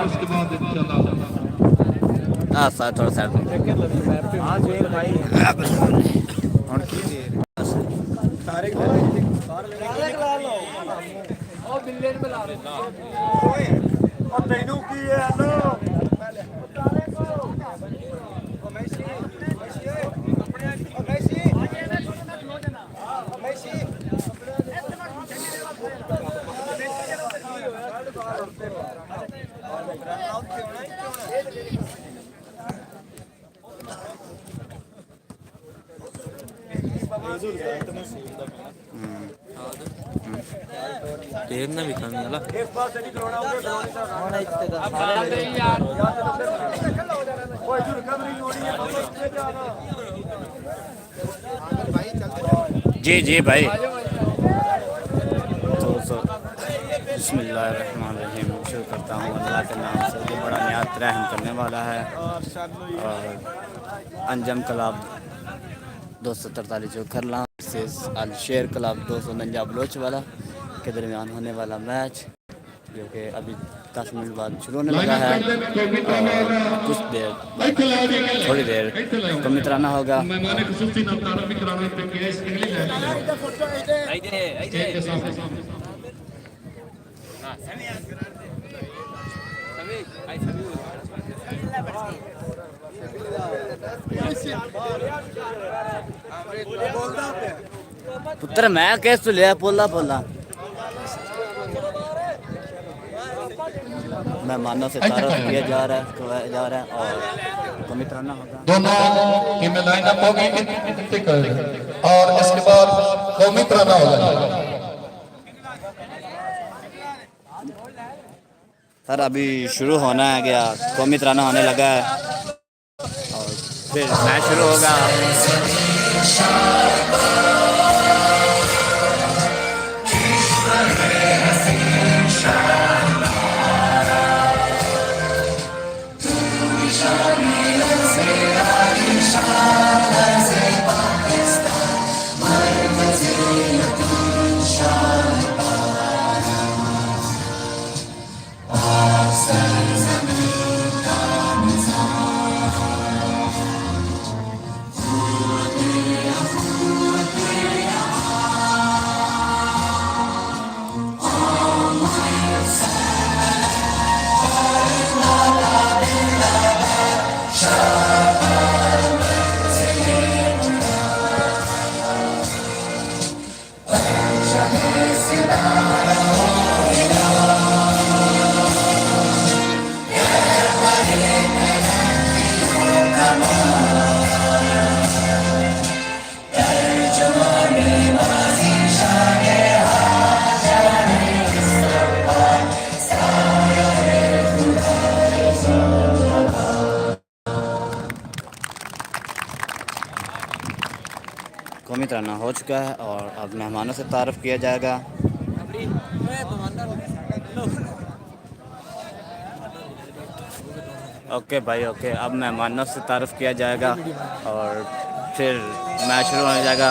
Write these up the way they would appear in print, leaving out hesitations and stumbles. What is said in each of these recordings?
उसके बाद इंशाल्लाह हाँ सर थोड़ा साइड में हाँ जोर भाई और की देर सारे खिला लो ओ बिल्ले में ला ओए और तैनू की है लो तारे को ओ मैसी मैसी ओ मैसी ओ मैसी देखना भी कम है एक बार से नहीं खिलौना होगा खिलौने का यार ओए जो रिकवरी होनी है तो जाना जी जी भाई तो बिस्मिल्लाहिर्रहमानिर्रहीम शुरू करता हूँ अल्लाह के नाम से जो बड़ा निहायत रहम करने वाला है। और अंजम क्लब 243 जो करला से अल शेर क्लब 249 बलोच वाला के दरमियान होने वाला मैच जो कि अभी 10 मिनट बाद शुरू होने लगा है और कुछ देर बाद थोड़ी देर को मित्राना होगा। पुत्र मैं कैसे लिया पोला पोला मेहमानों से तारुफ किया जा रहा है और को मित्राना होगा। दोनों टीमें लाइन अप होगी और इसके बाद कौमी तराना होगा। सर अभी शुरू होना है गया कौमी तराना होने लगा है और फिर मैच शुरू होगा। कौमी तराना हो चुका है और अब मेहमानों से तारुफ किया जाएगा। ओके भाई ओके अब मेहमानों से तारुफ किया जाएगा और फिर मैच शुरू होने जाएगा।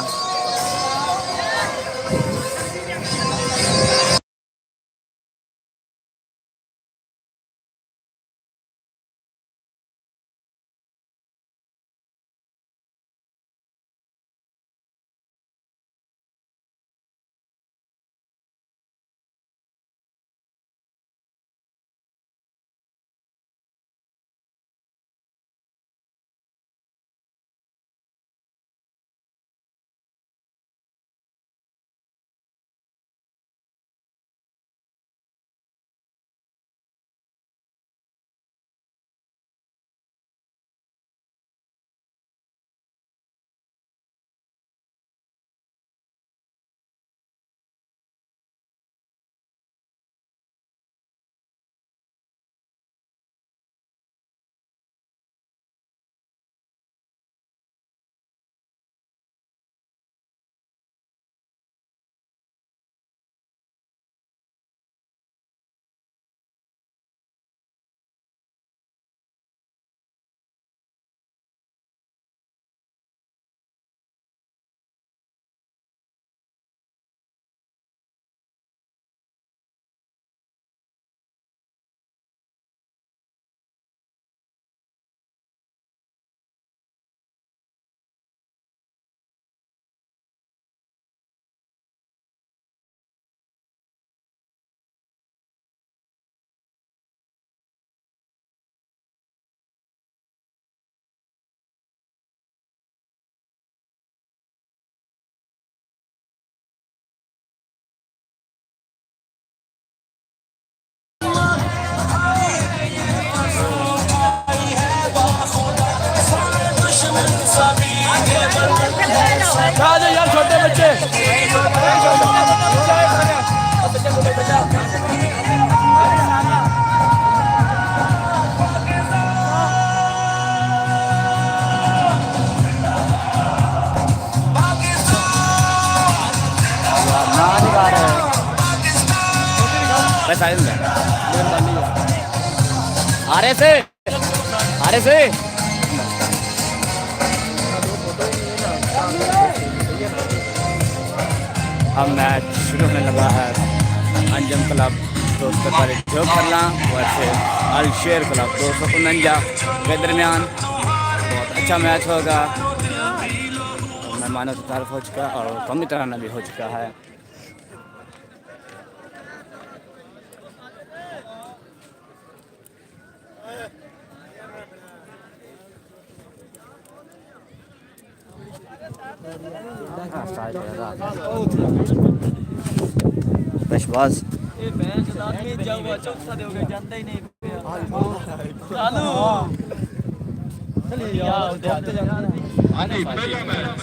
बस आए मेहरबानी है आरे से अब मैच शुरू होने लगा है। अंजम क्लब 245 जो करना वर्सेस अल शेर क्लब 249 के दरमियान बहुत अच्छा मैच होगा। मेहमानों से तारफ हो चुका और कमी तराना भी हो चुका है। पेशवाज ये बैंक आदमी जाओ चौथा दोगे जानता ही नहीं चालू चलिए यार देखते जाते हैं हाँ जी पहला मैच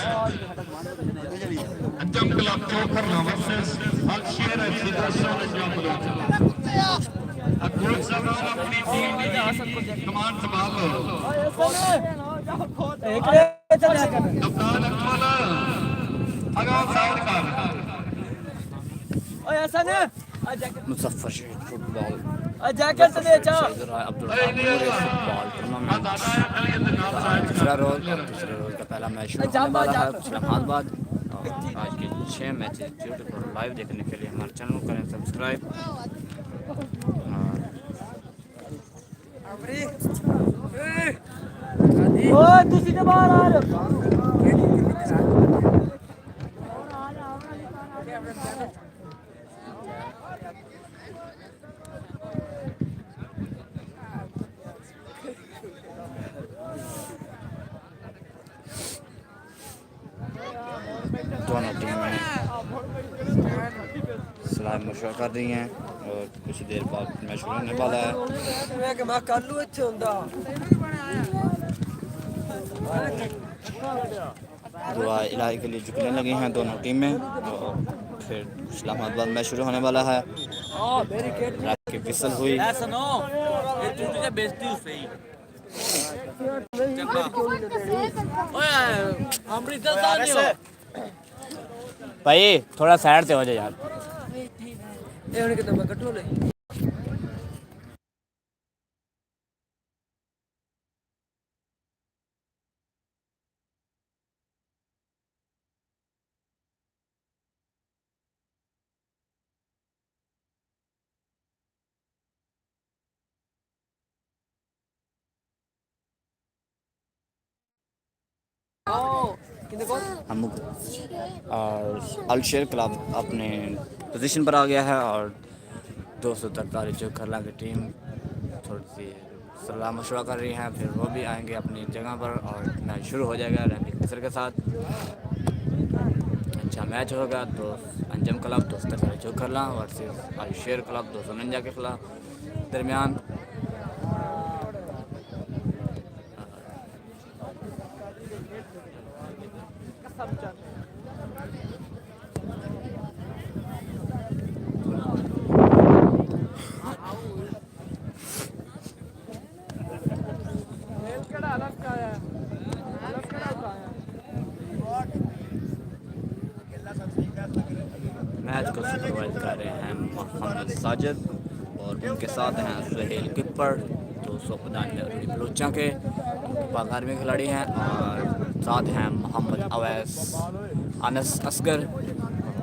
अंजम क्लब चौखरना वर्सेस अल शेर एफसी 249 बलोच। अब कोच साहब अपनी टीम की कमान संभाल लो। एक ले चला कर कप्तान अकमल अगाव साइड कर ओए हसन आ जैकेट मुजफ्फर शहीद फुटबॉल आ जैकेट दे चा अब्दुल फुटबॉल टूर्नामेंट दूसरा रोज का पहला मैच शुरू होने वाला है इस्लामाबाद। और आज के 6 मैचेस यूट्यूब पर लाइव देखने के लिए हमारे चैनल को करें सब्सक्राइब। ओए तू सीधे बाहर आ रहा दोनों टीमें सलाह मशवरा कर रही हैं और कुछ देर बाद मैच शुरू होने वाला है। मैं कि मैं कर लूं अच्छे हुंदा दुआ इलाही के लिए झुकने लगी हैं दोनों टीमें और फिर इस्लामाबाद मैच शुरू होने वाला है। रात की विसल हुई सुनो ये तुझे बेइज्जती उससे ही ओए अमृतसर दा नहीं हो भाई थोड़ा साइड से हो जाए यार। ये उनके तो कटो ले हम और अल शेर क्लब अपने पोजीशन पर आ गया है और 243 जो खरला की टीम थोड़ी सी सलाह मशवरा कर रही है। फिर वो भी आएंगे अपनी जगह पर और मैच शुरू हो जाएगा रैंकिंग किसर के साथ। अच्छा मैच होगा तो अंजम क्लब 243 जो खरला वर्सेस अल शेर क्लब 249 के खिलाफ दरमियान। मैच को सुपरवाइज कर रहे हैं मोहम्मद साजिद और उनके साथ हैं सुहेल किपर 295 बलोचा के पाकिस्तान में खिलाड़ी हैं और साथ हैं मोहम्मद अवैस अनस असगर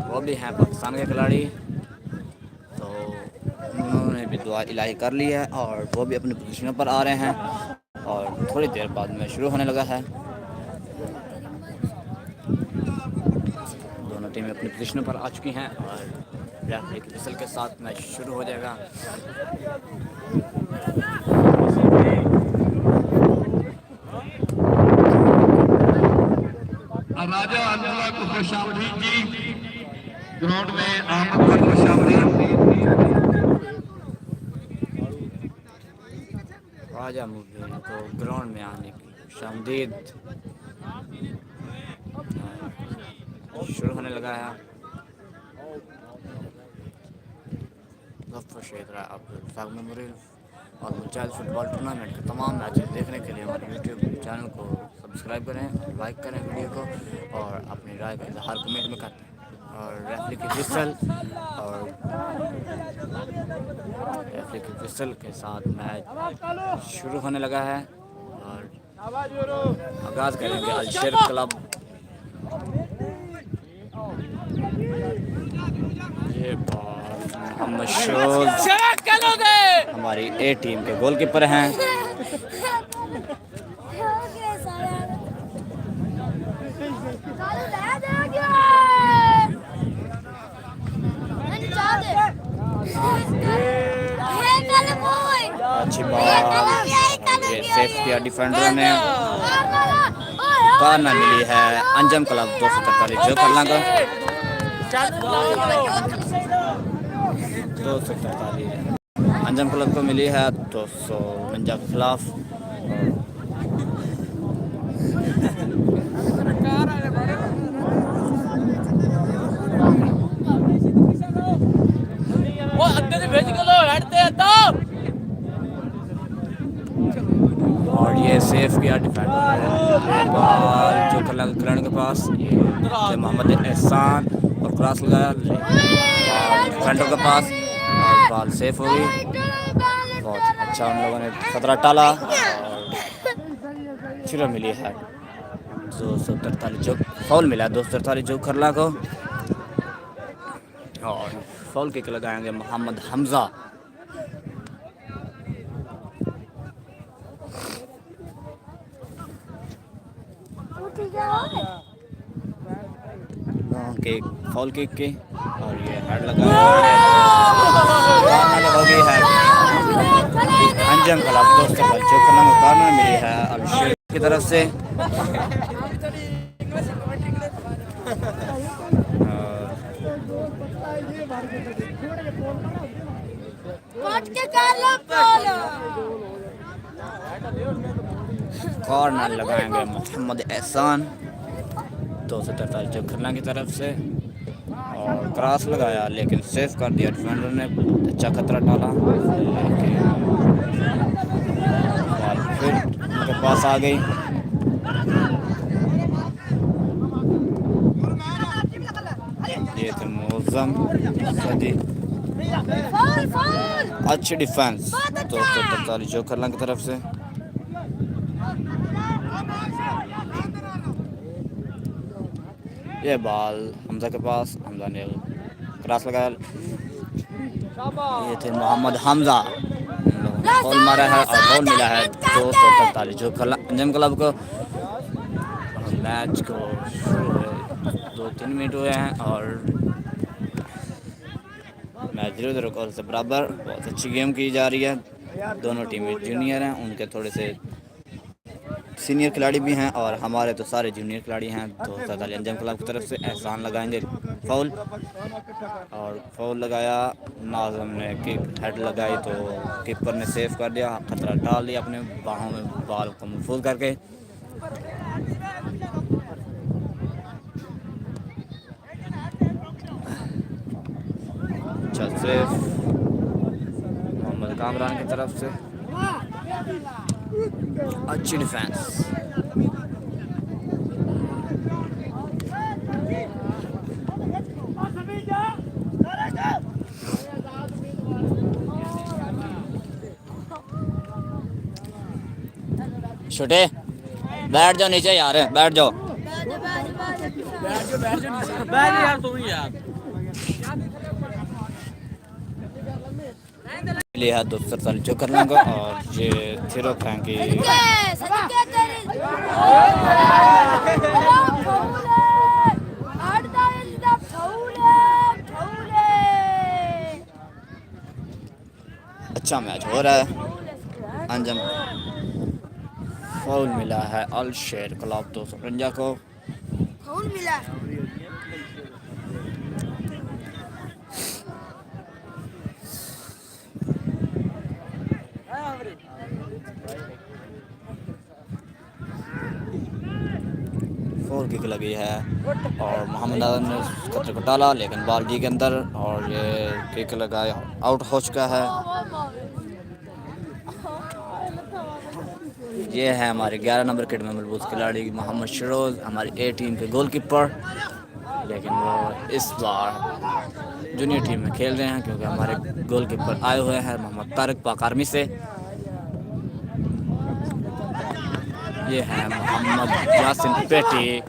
वो भी हैं पाकिस्तान के खिलाड़ी। तो उन्होंने भी दुआ इलाही कर ली है और वो भी अपनी पोजीशनों पर आ रहे हैं और थोड़ी देर बाद मैच शुरू होने लगा है। दोनों टीमें अपनी पोजीशनों पर आ चुकी हैं और रेफरी की विसल के साथ मैच शुरू हो जाएगा। राजा अल्लाह को खुशामदीद जी ग्राउंड में आमद पर खुशामदीद। राजा मुबीन को ग्राउंड में आने की खुशामदीद। शुरू होने लगा है। अब्दुल मेमोरियल और मुजाहिद फुटबॉल टूर्नामेंट के तमाम मैचेस देखने के लिए हमारे यूट्यूब चैनल को सब्सक्राइब करें, लाइक करें वीडियो को और अपनी राय का इजहार कमेंट में करें। और रेफरी की विसल और एक विसल के साथ मैच शुरू होने लगा है और आगाज करेंगे अलशेर क्लब। ये बॉल मोहम्मद शोज हमारी ए टीम के गोलकीपर हैं। अच्छी बॉल, ये सेफ किया डिफेंडर ने। कॉर्नर मिली है अंजम क्लब 243 जो करना का 243 अंजम क्लब को मिली है 249 के खिलाफ। और ये सेफ किया डिफेंडर ने। बॉल जो करण के पास ये मोहम्मद एहसान और क्रॉस लगाया डिफेंडर के पास और बॉल सेफ हो गई। बहुत अच्छा उन लोगों ने खतरा टाला और फिर मिली है 243 जो फाउल मिला 243 जो खरला को। और फाउल किक लगाएंगे मोहम्मद हमजा। फाउल किक के और ये हेड लगा हो गई है अंजम क्लब 243 जो कॉर्नर मिली है अलशेर की तरफ से। कॉर्नर लगाएंगे मोहम्मद एहसान 243 जो खन्ना की तरफ से और क्रॉस लगाया लेकिन सेफ कर दिया डिफेंडर ने। बहुत अच्छा खतरा डाला लेकिन फिर उनके पास आ गई। ये थे मुअज़्ज़म सदी। अच्छी डिफेंस 243 जो खन्ना की तरफ से। ये बॉल हमजा के पास, हमजा ने क्रॉस लगाया। ये थे मोहम्मद हमजा, बॉल मारा है और बॉल मिला है 243 जो अंजम क्लब को। मैच को 2-3 मिनट हुए हैं और मैच 0-0 गोल से बराबर। बहुत अच्छी गेम की जा रही है। दोनों टीमें जूनियर हैं, उनके थोड़े से सीनियर खिलाड़ी भी हैं और हमारे तो सारे जूनियर खिलाड़ी हैं। तो अंजम क्लब की तरफ से एहसान लगाएंगे फाउल और फाउल लगाया। नाज़म ने किक हेड लगाई तो कीपर ने सेव कर दिया, खतरा डाल दिया अपने बाहों में बॉल को महफूज करके। अच्छा सेफ मोहम्मद कामरान की तरफ से। अच्छी डिफेंस। छोटे बैठ जाओ नीचे यार, बैठ जाओ। लिया 243 जो कर लूँगा और ये थ्रो फेंकी। अच्छा मैच हो रहा है। अंजम फाउल मिला है अलशेर क्लब 253 को। फाउल मिला फोर किक लगी है और मोहम्मद आजम ने खतरे को डाला लेकिन बॉल डी के अंदर और ये किक लगाया आउट हो चुका है। ये है हमारे 11 नंबर किट में मलबूस खिलाड़ी मोहम्मद शरोज, हमारी ए टीम के गोलकीपर, लेकिन वो इस बार जूनियर टीम में खेल रहे हैं, क्योंकि हमारे गोलकीपर आए हुए हैं मोहम्मद तारिक पाक आर्मी से। ये है मोहम्मद यासिन पेटी।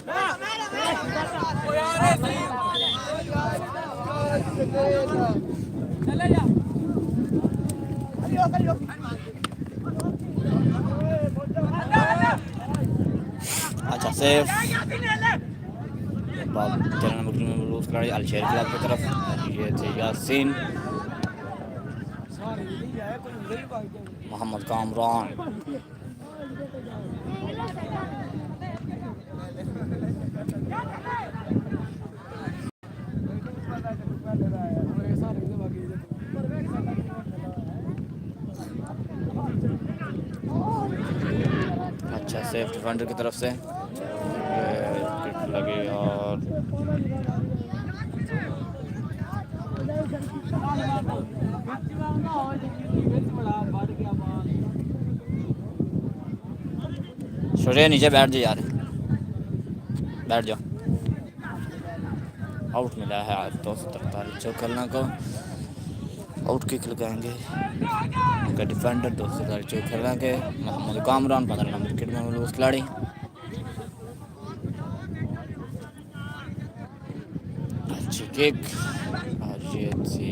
अच्छा सेफ खिलाड़ी अलशेर क्लब की तरफ। ये थे यासीन, मोहम्मद कामरान। अच्छा सेफ डिफेंडर की तरफ से किक लगी और छोड़िए, नीचे बैठ जाओ यार, बैठ जाओ। आउट मिला है 243 जो खेलना को। आउट किक लगाएंगे उनका डिफेंडर 243 जो खेलना के मोहम्मद कामरान 15 नंबर विकेट में मलूस खिलाड़ी। अच्छी किक और ये थी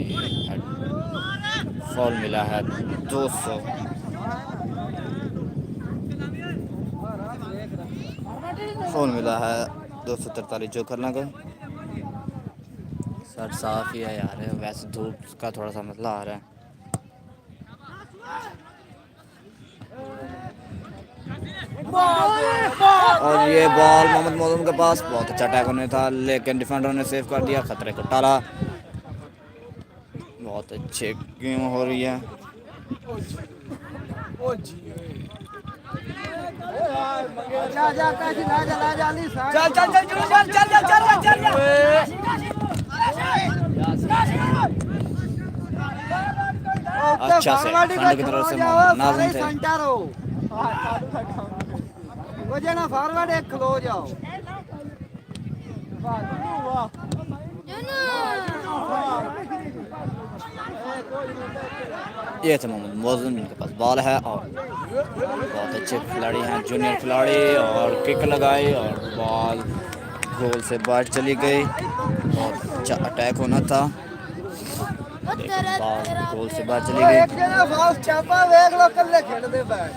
फॉल मिला है 200। फॉल मिला है 243 जो करना को। सर साफ ही है यार, वैसे धूप का थोड़ा सा मसला आ रहा है। और ये बॉल मोहम्मद मौजूम के पास, बहुत अच्छा टैक होने था लेकिन डिफेंडर ने सेव कर दिया, खतरे को टाला। बहुत अच्छे गेम हो रही है। अच्छा से फ्रंट की तरफ से नाज़िम थे। ना फॉरवर्ड एक खलो जाओ। ये थे मोहम्मद मौजूम, इनके पास बॉल है और बहुत अच्छे खिलाड़ी हैं, जूनियर खिलाड़ी, और किक लगाई और बॉल गोल से बाहर चली गई। बहुत अच्छा अटैक होना था लेकिन बॉल गोल से बाहर चली गई। एक जना फास्ट चापा देख लो कल्ले खेल दे बैठ।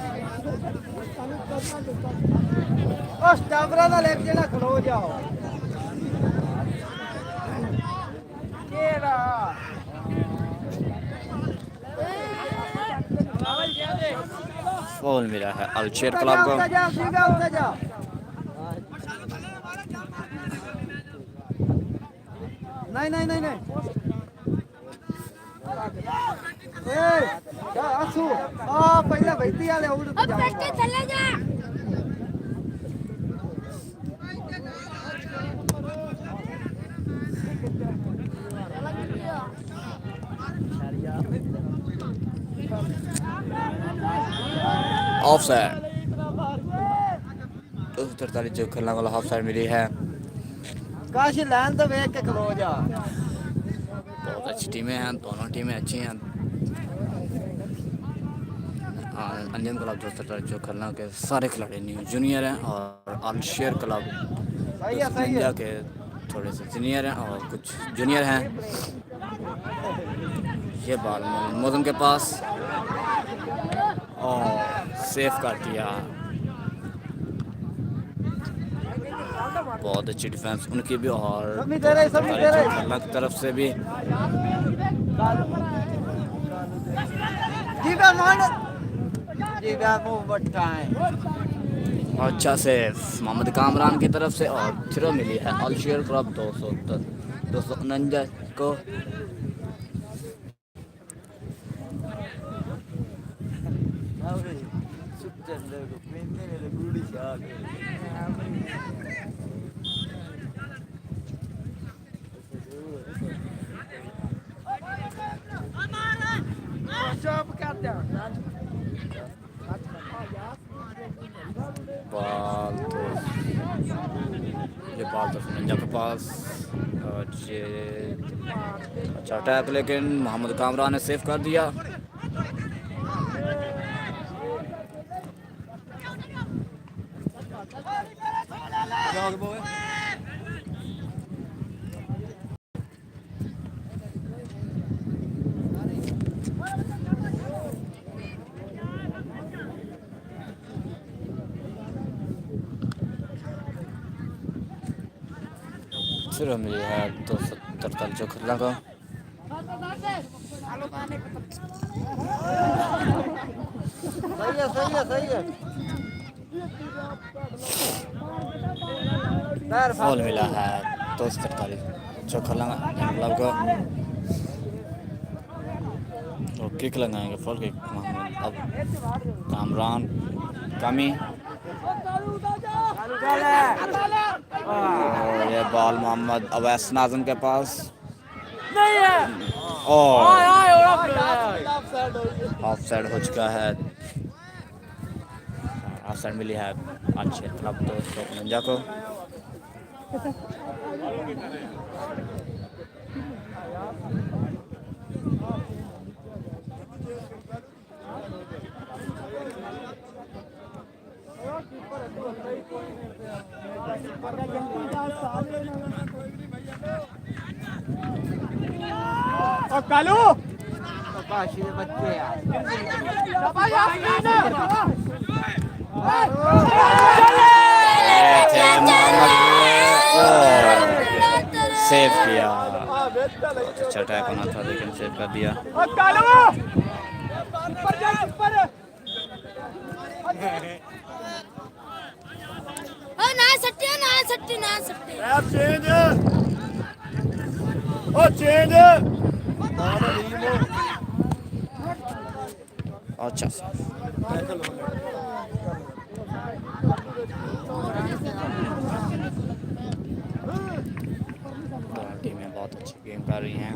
बस टाबरा दा एक जना खलो जाओ। केरा फॉल मिला है अलशेर क्लब को। नहीं नहीं नहीं नहीं आसू पहले भैती वाले उड़ चले जा। ऑफ साइड 243 जो खेलने वाला हाफ साइड मिली है। काशी लाइन तो देख के खलो जा। बहुत अच्छी टीमें हैं, दोनों टीमें अच्छी हैं। अंजन क्लब 243 जो खेलना के सारे खिलाड़ी न्यू जूनियर हैं और अलशेर क्लब इंडिया के थोड़े से सीनियर हैं और कुछ जूनियर हैं। ये बॉल मौजूम के पास और सेफ कर दिया। बहुत अच्छी डिफेंस उनकी भी और खेलना की तरफ से भी। अच्छा सेफ मोहम्मद कामरान की तरफ से और थ्रो मिली है अलशेर क्लब 249 को। बॉल तो ये बॉल तो संजय के पास और ये अच्छा टैप लेकिन मोहम्मद कामरान ने सेव कर दिया। फिर मिली है 243 खिला को। सही है फॉल मिला है 243 चौखला मतलब को। तो किक लगाएंगे फॉल किक मोहम्मद अब कामरान कमी। और ये बॉल मोहम्मद अवैस नाज़िम के पास नहीं है और ऑफ ऑफ साइड हो चुका है। ऑफ साइड मिली है अच्छे क्लब 249 को। और कालू काशी के बच्चे यार सेव किया। अच्छा अटैक होना था लेकिन सेव कर दिया। अच्छा दोनों टीमें बहुत अच्छी गेम कर रही हैं।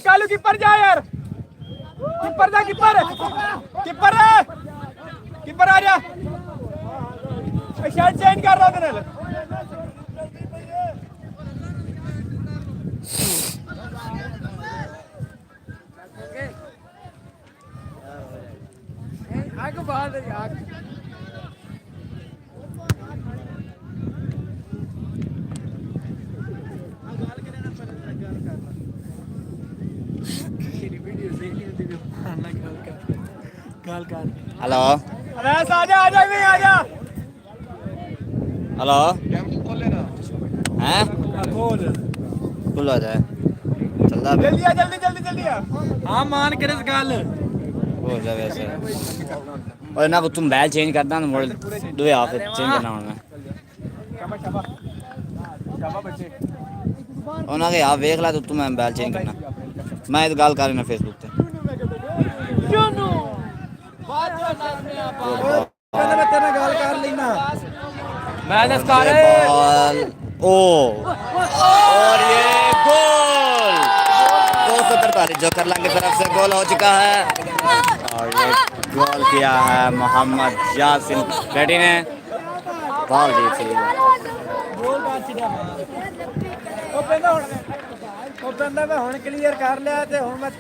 कालू कीपर जा यार कीपर जा कीपर कीपर कीपर आ जा शर्ट चेंज कर रहा था आगे बाहर यार हेलो अरे आजा नहीं आजा हेलो हैं बोल खुल हो जाए चलता भी जल्दी आ जल्दी हाँ मान कर इस गल हो जाए वैसे। और ना तुम बैल चेंज करना मोड़ दो हाफ चेंज करना होना उन्होंने कहा वेख ला तो तुम्हें बैल चेंज करना मैं तो गल कर रहा फेसबुक पे तेरे गल कर लेना ओ और ये गोल 243 जोकर की तरफ से गोल हो चुका है। और ये गोल किया है मोहम्मद यासिन बेटी ने बॉल दी थी। मैं हुण क्लियर कर लिया ते हुण मैं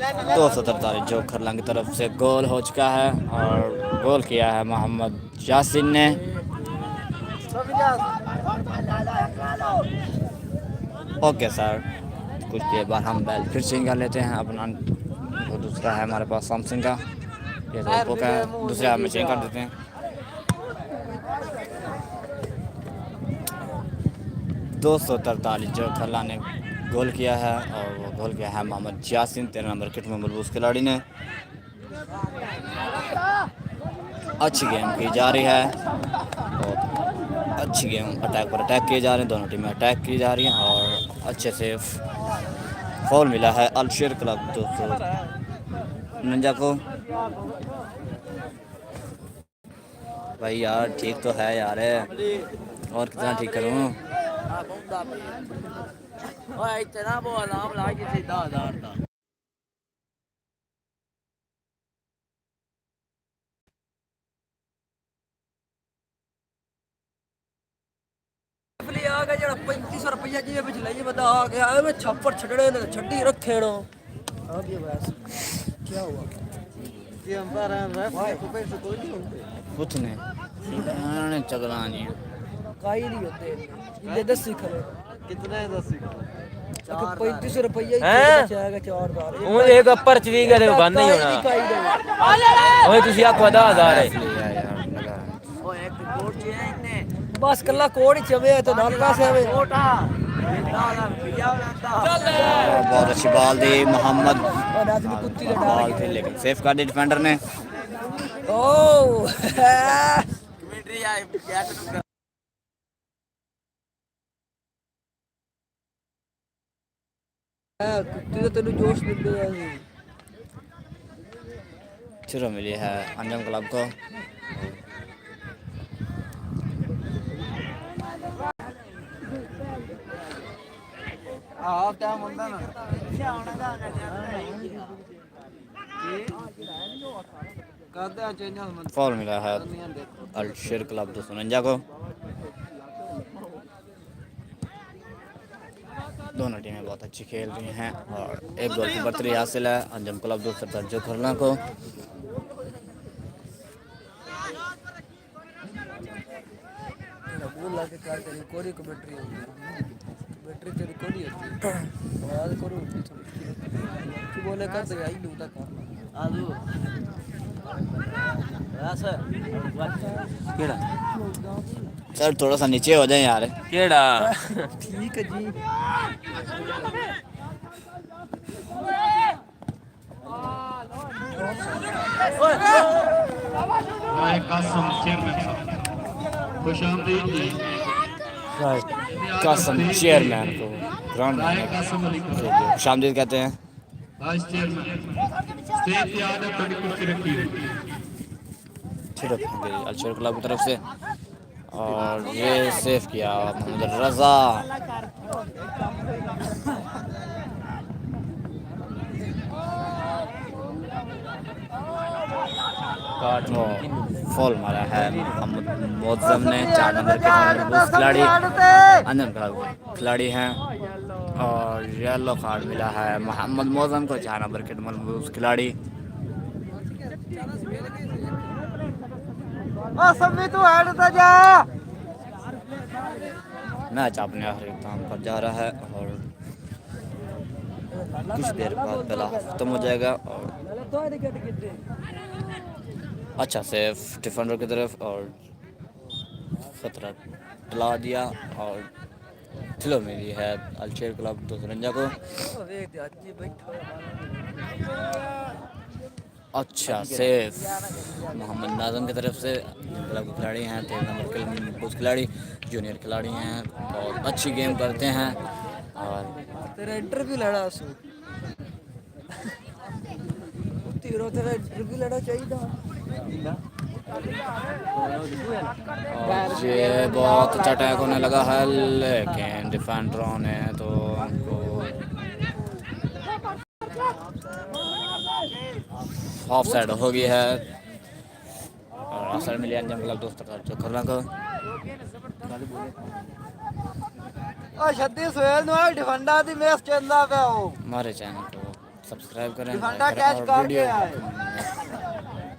243 जो खरला की तरफ से गोल हो चुका है और गोल किया है मोहम्मद यासिन ने। ओके सर, कुछ देर बाद हम बैल फिर चेंज कर लेते हैं अपना। वो दूसरा है हमारे पास सैमसंग का, ये तो ओप्पो का है, दूसरा हम चेंज कर देते हैं। 243 जो खरला ने गोल किया है और वो गोल किया है मोहम्मद यासिन, 13 नंबर किट में मलबूस खिलाड़ी ने। अच्छी गेम की जा रही है, बहुत अच्छी गेम, अटैक पर अटैक किए जा रहे हैं, दोनों टीमें अटैक की जा रही हैं और अच्छे से फॉल मिला है अलशेर क्लब 249 को। भाई यार ठीक तो है यार, और कितना ठीक करूँ। इतना वो अलार्म लाके सीधा 1000 था। आ गया जरा 3500 रुपया जी ਵਿੱਚ ਲਈ बता आ गया मैं छप्पर छड़े ने छड्डी रखे नो आ गया बस क्या हुआ ये अंदर है भाई को पैसे कोई नहीं होते कुछ नहीं, इन्होंने चगला नहीं है। काई नहीं होते ये 10 खरे कितने 10 3500 रुपया ही जाएगा 4000 ਉਹ ਇੱਕ ਅੱਪਰ ਚ ਵੀ ਗਏ ਬੰਦ ਨਹੀਂ ਹੋਣਾ ਓਏ ਤੁਸੀਂ ਆਖੋ 10000 ਹੈ ओए एक कोड चाहिए इतने बस कल्ला कोड ही चवे तो नाल पास है कोटा बहुत अच्छी बॉल दी मोहम्मद, बॉल थी लेकिन सेफ कर दी डिफेंडर ने। ओ कमेंट्री आए कुत्ते तो तेनु जोश मिल गया शुरू मिली है अंजम क्लब को। आओ क्या मुंडा ना कहते हैं चैनल में फॉल मिला है अलशेर क्लब 249 को। दोनों टीमें बहुत अच्छी खेल रही हैं और एक गोल की बढ़तरी हासिल है अंजम क्लब 247 जो खरला को। बोल के क्या करी कोरी कमेंट्री कमेंट्री तेरी कोरी होती आवाज करो तू बोले कर दे आई लूटा का आलू ऐसा ਕਿਹੜਾ सर थोड़ा सा नीचे हो जाए यार। ਕਿਹੜਾ ठीक है जी राय कासम चेयरमैन साहब खुशामदीद जी। कासम चेयरमैन को ग्राउंड राय कासम अली में खुशामदीद कहते हैं। वाइस चेयरमैन स्टेट याद है थोड़ी कुर्सी रखी है। छिड़क गई अलशेर क्लब की तरफ से और ये सेव किया मोहम्मद रजा। फॉल मारा है मोहम्मद मोज़म ने, 4 नंबर के खिलाड़ी अंजम क्लब खिलाड़ी हैं और येलो कार्ड मिला है मोहम्मद मोज़म को, 4 नंबर के खिलाड़ी। मैच अपने आखिरी काम पर जा रहा है और कुछ देर बाद पहला खत्म हो जाएगा और अच्छा से डिफेंडर की तरफ और खतरा टला दिया और खिलो मिली है अलशेर क्लब 249 को। अच्छा सेफ मोहम्मद नाज़म की तरफ से, क्लब के खिलाड़ी हैं, 13 नंबर के कुछ खिलाड़ी जूनियर खिलाड़ी हैं, बहुत अच्छी गेम करते हैं और तेरा इंटरव्यू लेना सु तेरा इंटरव्यू लेना चाहिए था। और ये बहुत अच्छा अटैक होने लगा है लेकिन डिफेंडरों ने तो उनको ऑफ साइड हो गई है और ऑफ साइड मिली अंजम क्लब 247 जो खरला को। ओ छत्तीस सोहेल नो डिफेंडर दी मैच चलदा पे ओ हमारे चैनल को सब्सक्राइब करें, डिफेंडर लाइक कैच करें काट और वीडियो गया है।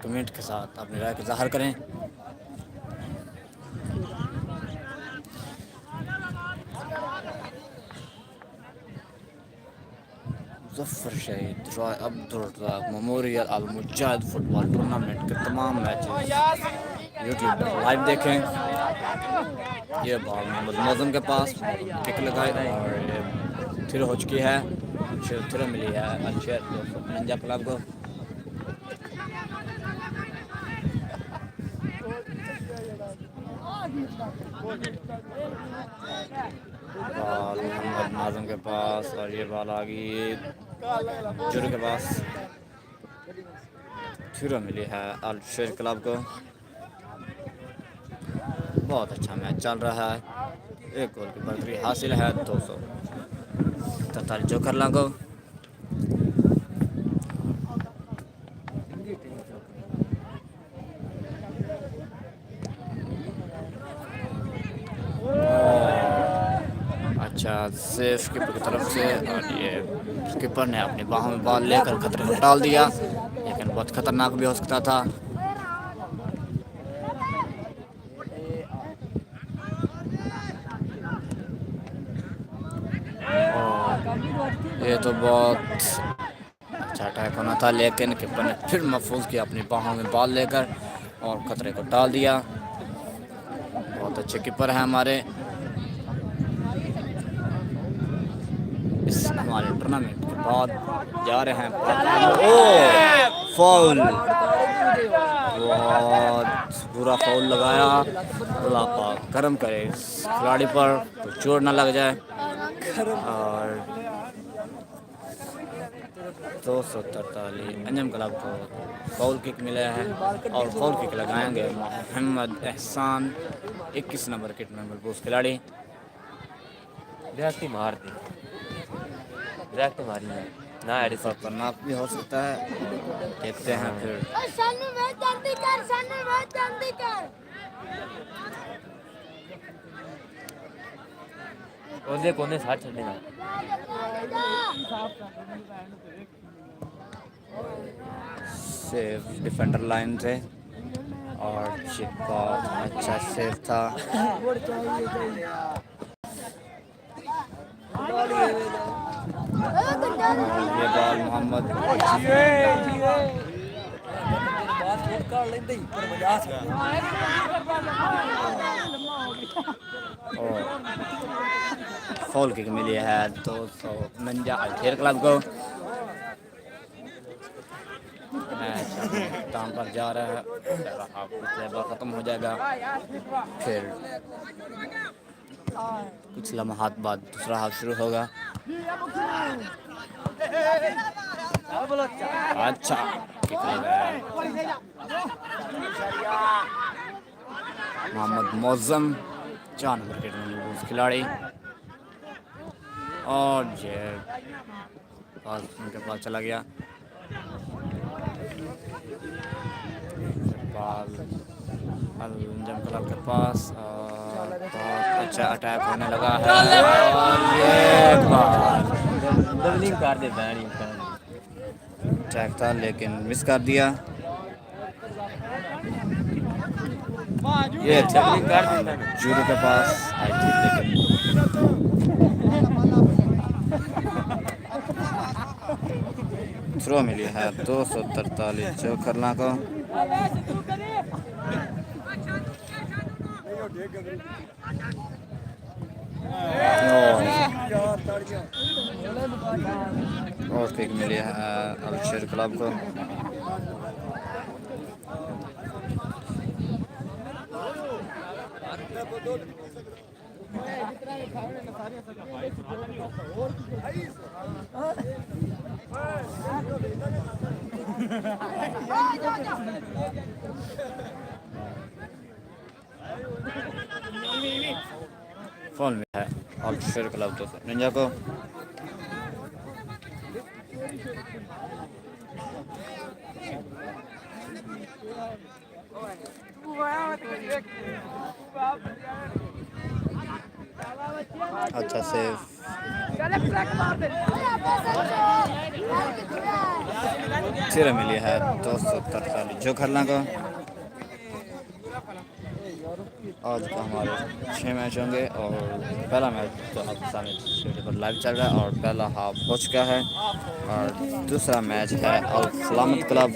कमेंट के साथ अपनी राय को ज़ाहिर करें। मुज़फ़्फ़र शहीद रॉय अब्दुल रज़ाक मेमोरियल अल मुजाहिद फुटबॉल टूर्नामेंट के तमाम मैचेस यूट्यूब पर लाइव देखें। ये बॉल मोहम्मद मौज़म के पास किक लगाई और ये थ्रो हो चुकी है, थ्रो मिली है अल-शेर 251 क्लब को। बॉल मोहम्मद नाज़म के पास और ये बॉल आ गई जुरू के पास, थ्रो मिली है अल-शेर क्लब को। बहुत अच्छा मैच चल रहा है, एक गोल की बढ़तरी हासिल है 243 जोकरला को। अच्छा सेफ कीपर की तरफ से और ये कीपर ने अपनी बाहों में बॉल लेकर खतरे को टाल दिया, लेकिन बहुत खतरनाक भी हो सकता था। ये तो बहुत अच्छा अटैक होना था, लेकिन कीपर ने फिर महफूज किया अपनी बाहों में बॉल लेकर और खतरे को टाल दिया। बहुत अच्छे कीपर हैं हमारे इस हमारे टूर्नामेंट के बाद जा रहे हैं। ओ फाउल, बहुत बुरा फाउल लगाया। अल्लाह पाक करम करे इस खिलाड़ी पर कोई चोट ना लग जाए। और 243 अंजम क्लब को फाउल किक मिला है और फाउल किक लगाएंगे मोहम्मद एहसान 21 नंबर किट में मलबूस खिलाड़ी। डायरेक्ट ही मार दी, डायरेक्ट मारी है ना, खतरनाक भी हो सकता है, देखते हैं फिर। ओले कोने साथ चलने ना। सेफ डिफेंडर लाइन से और बहुत अच्छा सेफ था। ये बॉल मोहम्मद फाउल किक मिली है 249 अल-शेर क्लब को। मैच काम पर जा रहा है, ख़त्म हो जाएगा, फिर कुछ लम्हात बाद दूसरा हाफ शुरू होगा। अच्छा किक लगाया मोहम्मद मौज़म 4 नंबर के खिलाड़ी और ये पास उनके पास चला गया। बॉल अंजम क्लब के पास और बहुत अच्छा अटैक होने लगा है और ये बॉल डबलिंग कर दे बैनी अटैक था लेकिन मिस कर दिया। ये डबलिंग कर देता जूरू के पास आई थी, लेकिन थ्रो मिली है 243 जोकरला को। और किक मिली है अल-शेर क्लब को। फोन में है अल-शेर क्लब 249 को। अच्छा सेव सिरा मिली है 243 जो खरना का। आज का हमारे 6 मैच होंगे और पहला मैच तो आपके सामने स्टेडियम पर लाइव चल रहा है और पहला हाफ हो चुका है और दूसरा मैच है अल सलामत क्लब।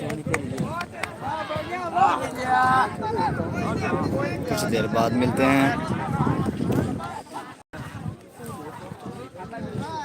कुछ देर बाद मिलते हैं।